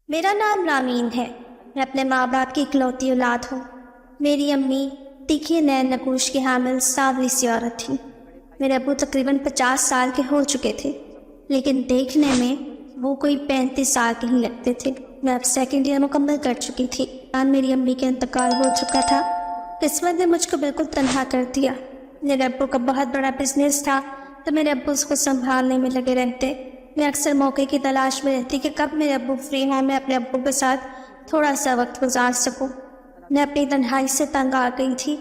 میرا نام رامین ہے۔ میں اپنے ماں باپ کی اکلوتی اولاد ہوں۔ میری امی تیکھے نین نقوش کی حامل سانولی سی عورت تھیں۔ میرے ابو تقریباً 50 سال کے ہو چکے تھے، لیکن دیکھنے میں وہ کوئی 35 سال کے ہی لگتے تھے۔ میں اب سیکنڈ ایئر مکمل کر چکی تھی۔ میری امی کا انتقال ہو چکا تھا۔ قسمت نے مجھ کو بالکل تنہا کر دیا۔ میرے ابو کا بہت بڑا بزنس تھا، تو میرے ابو اس کو سنبھالنے میں لگے رہتے۔ میں اکثر موقع کی تلاش میں رہتی کہ کب میرے ابو فری ہوں، میں اپنے ابو کے ساتھ تھوڑا سا وقت گزار سکوں۔ میں اپنی تنہائی سے تنگ آ گئی تھی۔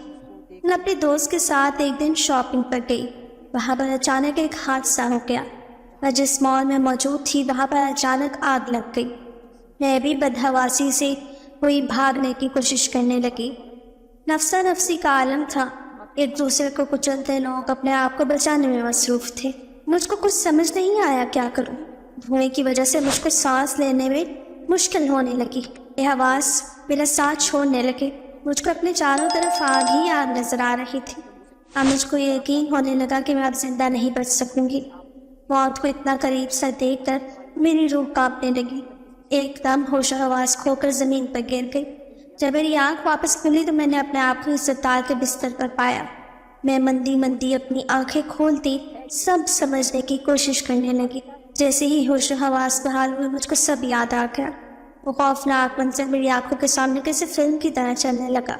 میں اپنی دوست کے ساتھ ایک دن شاپنگ پر گئی۔ وہاں پر اچانک ایک حادثہ ہو گیا۔ میں جس مال میں موجود تھی وہاں پر اچانک آگ لگ گئی۔ میں بھی بدحواسی سے کوئی بھاگنے کی کوشش کرنے لگی۔ نفسا نفسی کا عالم تھا۔ ایک دوسرے کو کچلتے لوگ اپنے آپ کو بچانے میں مصروف تھے۔ مجھ کو کچھ سمجھ نہیں آیا کیا کروں۔ دھوئیں کی وجہ سے مجھ کو سانس لینے میں مشکل ہونے لگی۔ یہ حواس میرا ساتھ چھوڑنے لگے۔ مجھ کو اپنے چاروں طرف آگ ہی آگ نظر آ رہی تھی۔ اب مجھ کو یقین ہونے لگا کہ میں اب زندہ نہیں بچ سکوں گی۔ موت کو اتنا قریب سے دیکھ کر میری روح کانپنے لگی۔ ایک دم ہوش و حواس کھو کر زمین پر گر گئی۔ جب میری آنکھ واپس کھلی تو میں نے اپنے آپ کو ہسپتال کے بستر پر پایا۔ میں مندی مندی اپنی آنکھیں کھولتی سب سمجھنے کی کوشش کرنے لگی۔ جیسے ہی ہوش و حواس بحال ہوئے مجھ کو سب یاد آ گیا۔ وہ خوفناک منظر میری آنکھوں کے سامنے کسی فلم کی طرح چلنے لگا۔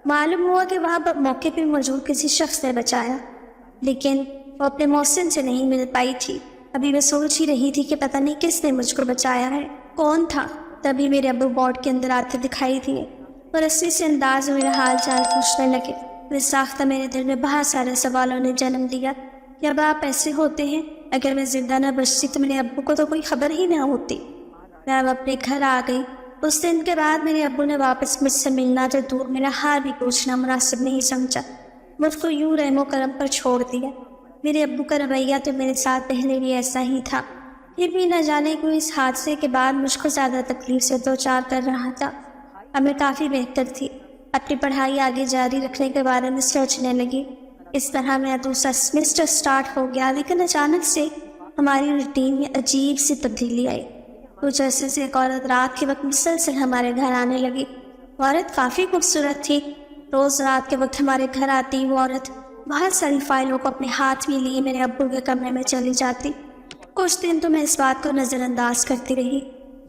معلوم ہوا کہ وہاں پر موقع پہ موجود کسی شخص نے بچایا، لیکن وہ اپنے محسن سے نہیں مل پائی تھی۔ ابھی میں سوچ ہی رہی تھی کہ پتہ نہیں کس نے مجھ کو بچایا ہے، کون تھا۔ تبھی میرے ابو وارڈ کے اندر آتے دکھائی دیے اور رسی سے انداز میں میرا حال چال پوچھنے لگے۔ اس ساختہ میرے دل میں بہت سارے سوالوں نے جنم لیا کہ اب آپ ایسے ہوتے ہیں، اگر میں زندہ نہ بچتی تو میرے ابو کو تو کوئی خبر ہی نہ ہوتی۔ میں اب اپنے گھر آ گئی۔ اس دن کے بعد میرے ابو نے واپس مجھ سے ملنا تو دور میرا حال بھی پوچھنا مناسب نہیں سمجھا۔ مجھ کو یوں رحم و کرم پر چھوڑ دیا۔ میرے ابو کا رویہ تو میرے ساتھ پہلے بھی ایسا ہی تھا، پھر بھی نہ جانے کوئی اس حادثے کے بعد مجھ کو زیادہ تکلیف سے دوچار کر رہا تھا۔ اب میں کافی بہتر تھی، اپنی پڑھائی آگے جاری رکھنے کے بارے میں سوچنے لگی۔ اس طرح میرا دوسرا سیمسٹر سٹارٹ ہو گیا، لیکن اچانک سے ہماری روٹین میں عجیب سی تبدیلی آئی۔ کچھ عرصے سے ایک عورت رات کے وقت مسلسل ہمارے گھر آنے لگی۔ وہ عورت کافی خوبصورت تھی۔ روز رات کے وقت ہمارے گھر آتی وہ عورت بہت ساری فائلوں کو اپنے ہاتھ میں لیے میرے ابو کے کمرے میں چلی جاتی۔ کچھ دن تو میں اس بات کو نظر انداز کرتی رہی،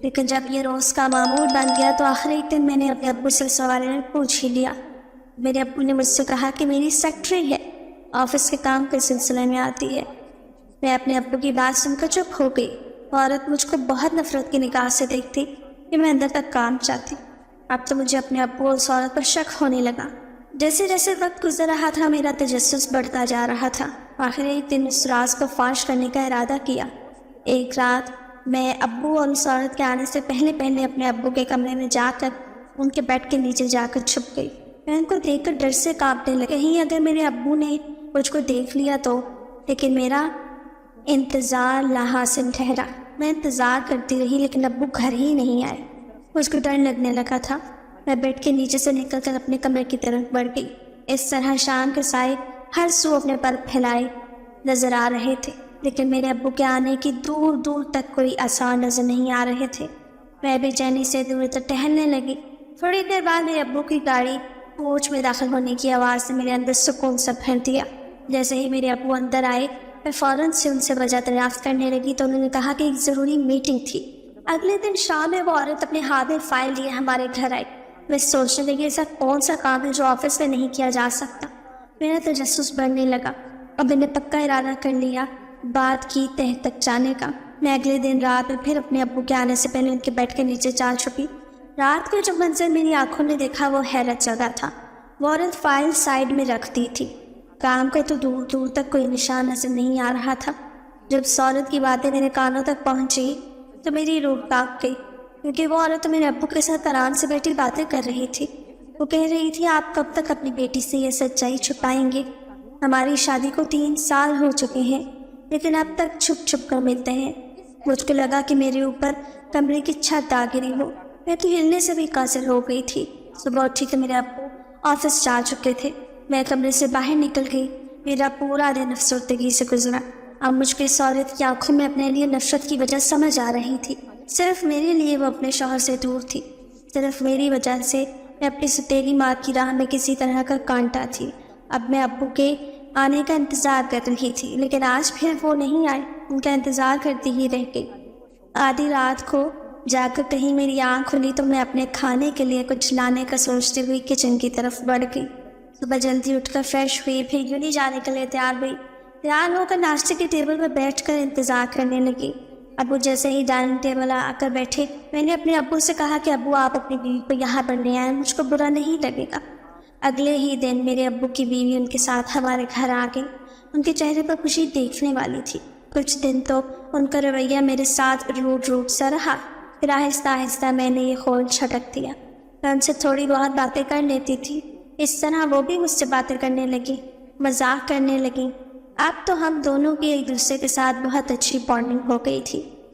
لیکن جب یہ روز کا معمول بن گیا تو آخر ایک دن میں نے اپنے ابو سے اس بارے میں پوچھ ہی لیا۔ میرے ابو نے مجھ سے کہا کہ میری سیکرٹری ہے، آفس کے کام کے سلسلے میں آتی ہے۔ میں اپنے ابو کی بات سن کر چپ ہو گئی۔ وہ عورت مجھ کو بہت نفرت کی نگاہ سے دیکھتی کہ میں اندر تک کام چاہتی۔ اب تو مجھے اپنے ابو اور اس عورت پر شک ہونے لگا۔ جیسے جیسے وقت گزر رہا تھا میرا تجسس بڑھتا جا رہا تھا۔ آخر ایک دن اس راز کو فاش کرنے کا ارادہ کیا۔ ایک رات میں ابو اور اس عورت کے آنے سے پہلے اپنے ابو کے کمرے میں جا کر ان کے بیڈ کے نیچے جا کر چھپ گئی۔ میں ان کو دیکھ کر ڈر سے کانپنے لگی، کہیں اگر میرے ابو نے مجھ کو دیکھ لیا تو۔ لیکن میرا انتظار لا حاصل ٹھہرا۔ میں انتظار کرتی رہی لیکن ابو گھر ہی نہیں آئے۔ مجھ کو ڈر لگنے لگا تھا۔ میں بیڈ کے نیچے سے نکل کر اپنے کمرے کی طرف بڑھ گئی۔ اس طرح شام کے سائے ہر سو اپنے پر پھیلائے نظر آ رہے تھے، لیکن میرے ابو کے آنے کی دور دور تک کوئی آثار نظر نہیں آ رہے تھے۔ میں بے چینی سے دور تک ٹہلنے لگی۔ تھوڑی دیر بعد میرے ابو کی گاڑی کوچ میں داخل ہونے کی آواز سے میرے اندر سکون سا پھیر دیا۔ جیسے ہی میرے ابو اندر آئے میں فوراً سے ان سے وجہ دریافت کرنے لگی تو انہوں نے کہا کہ ایک ضروری میٹنگ تھی۔ اگلے دن شام میں وہ عورت اپنے ہاتھ میں فائل لیے ہمارے گھر آئی۔ میں سوچنے لگی ایسا کون سا کام ہے جو آفس میں نہیں کیا جا سکتا۔ میرا تجسس بڑھنے لگا۔ اب میں نے پکا ارادہ کر لیا بات کی تہ تک جانے کا۔ میں اگلے دن رات میں پھر اپنے ابو کے آنے سے پہلے ان کے بیڈ کے نیچے جا چھپی۔ رات کو جو منظر میری آنکھوں نے دیکھا وہ حیرت زدہ تھا۔ وہ عورت فائل سائڈ میں رکھ دی تھی۔ کام کا تو دور دور تک کوئی نشان نظر نہیں آ رہا تھا۔ جب اس عورت کی باتیں میرے کانوں تک پہنچی تو میری روح کانپ گئی، کیونکہ وہ عورت میرے ابو کے ساتھ آرام سے بیٹھی باتیں کر رہی تھی۔ وہ کہہ رہی تھی آپ کب تک اپنی بیٹی سے یہ سچائی چھپائیں گے؟ ہماری شادی کو 3 سال ہو چکے ہیں، لیکن اب تک چھپ چھپ کر ملتے ہیں۔ مجھ کو لگا کہ میرے اوپر کمرے کی چھت آ گری ہو۔ میں تو ہلنے سے بھی قاصر ہو گئی تھی۔ صبح اٹھی تو میرے ابو آفس جا چکے تھے۔ میں کمرے سے باہر نکل گئی۔ میرا پورا دن افسردگی سے گزرا۔ اب مجھ کو اس عورت کی آنکھوں میں اپنے لیے نفرت کی وجہ سمجھ آ رہی تھی۔ صرف میرے لیے وہ اپنے شوہر سے دور تھی، صرف میری وجہ سے میں اپنی ستیلی ماں کی راہ میں کسی طرح کا کانٹا تھی۔ اب میں ابو کے آنے کا انتظار کر رہی تھی، لیکن آج پھر وہ نہیں آئے، ان کا انتظار کرتی ہی رہ گئی۔ آدھی رات کو جا کر کہیں میری آنکھ کھلی تو میں اپنے کھانے کے لیے کچھ لانے کا سوچتے ہوئی کچن کی طرف بڑھ گئی۔ صبح جلدی اٹھ کر فریش ہوئی، پھر یونی جانے کے لیے تیار ہوئی۔ تیار ہو کر ناشتے کے ٹیبل پر بیٹھ کر انتظار کرنے لگی۔ ابو جیسے ہی ڈائننگ ٹیبل آ کر بیٹھے، میں نے اپنے ابو سے کہا کہ ابو آپ اپنی بیوی کو یہاں پر لے آئیں، مجھ کو برا نہیں لگے گا۔ اگلے ہی دن میرے ابو کی بیوی ان کے ساتھ ہمارے گھر آ گئی۔ ان کے چہرے پر خوشی دیکھنے والی تھی۔ کچھ دن تو ان کا رویہ میرے ساتھ روڈ سا رہا، پھر آہستہ آہستہ میں نے یہ خول چھٹک دیا۔ میں ان سے تھوڑی بہت باتیں کر لیتی تھی، اس طرح وہ بھی مجھ سے باتیں کرنے لگی، مذاق کرنے لگی۔ اب تو ہم دونوں کی ایک دوسرے کے ساتھ بہت اچھی بانڈنگ ہو گئی تھی۔